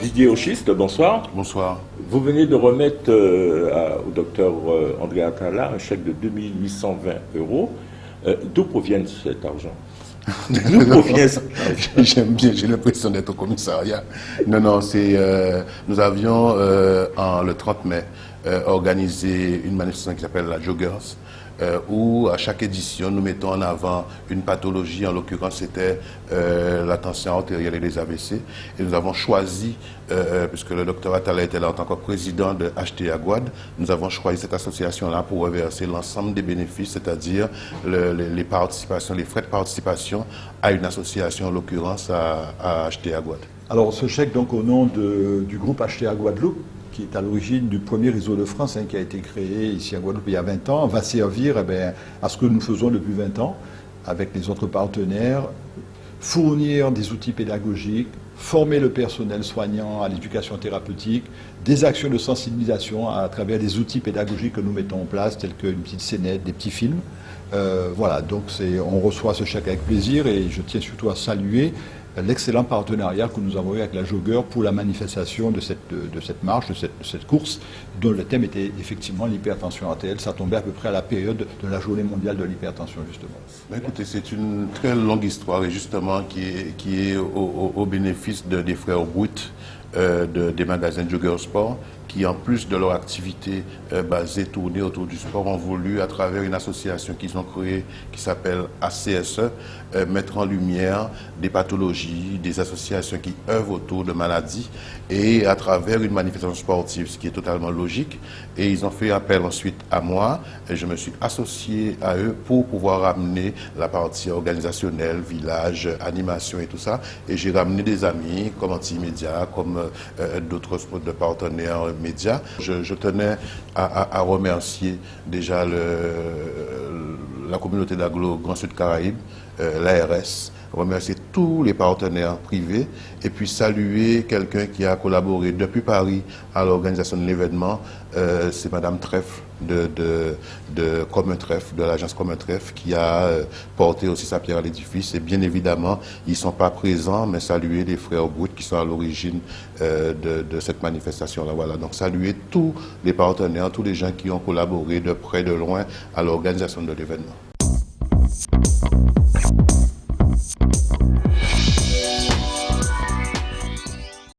Didier Auchiste, bonsoir. Bonsoir. Vous venez de remettre au docteur André Atala un chèque de 2820 €. D'où provient cet argent? D'où provient cet argent? J'aime bien, j'ai l'impression d'être au commissariat. Non, nous avions, le 30 mai, organisé une manifestation qui s'appelle la Joggers, où à chaque édition, nous mettons en avant une pathologie. En l'occurrence, c'était la tension artérielle et les AVC. Et nous avons choisi, puisque le docteur Atala était là en tant que président de HT Aguad, nous avons choisi cette association-là pour reverser l'ensemble des bénéfices, c'est-à-dire les participations, les frais de participation à une association, en l'occurrence à HT Aguad. Alors, ce chèque, donc, au nom du groupe HT Guadeloupe, qui est à l'origine du premier réseau de France, qui a été créé ici à Guadeloupe il y a 20 ans, va servir à ce que nous faisons depuis 20 ans avec les autres partenaires, fournir des outils pédagogiques, former le personnel soignant à l'éducation thérapeutique, des actions de sensibilisation à travers des outils pédagogiques que nous mettons en place, tels qu'une petite scénette, des petits films. Voilà, donc on reçoit ce chèque avec plaisir et je tiens surtout à saluer l'excellent partenariat que nous avons eu avec la Jogger pour la manifestation de cette marche, de cette course, dont le thème était effectivement l'hypertension artérielle. Ça tombait à peu près à la période de la journée mondiale de l'hypertension, justement. Ben écoutez, c'est une très longue histoire et justement qui est au bénéfice des frères Bouit, des magasins Jogger Sport, qui en plus de leur activité basée, tournée autour du sport, ont voulu, à travers une association qu'ils ont créée qui s'appelle ACSE, mettre en lumière des pathologies, des associations qui œuvrent autour de maladies et à travers une manifestation sportive, ce qui est totalement logique. Et ils ont fait appel ensuite à moi et je me suis associé à eux pour pouvoir amener la partie organisationnelle, village, animation et tout ça. Et j'ai ramené des amis comme Antimédia, comme d'autres partenaires médias. Je tenais à remercier déjà la communauté d'Aglo Grand Sud Caraïbes, l'ARS, remercier tous les partenaires privés et puis saluer quelqu'un qui a collaboré depuis Paris à l'organisation de l'événement. C'est Madame Trèfle de Commun Trèfle, de l'agence Commun Trèfle, qui a porté aussi sa pierre à l'édifice. Et bien évidemment, ils ne sont pas présents, mais saluer les frères Bout qui sont à l'origine de cette manifestation-là. Voilà. Donc saluer tous les partenaires, tous les gens qui ont collaboré de près, de loin à l'organisation de l'événement.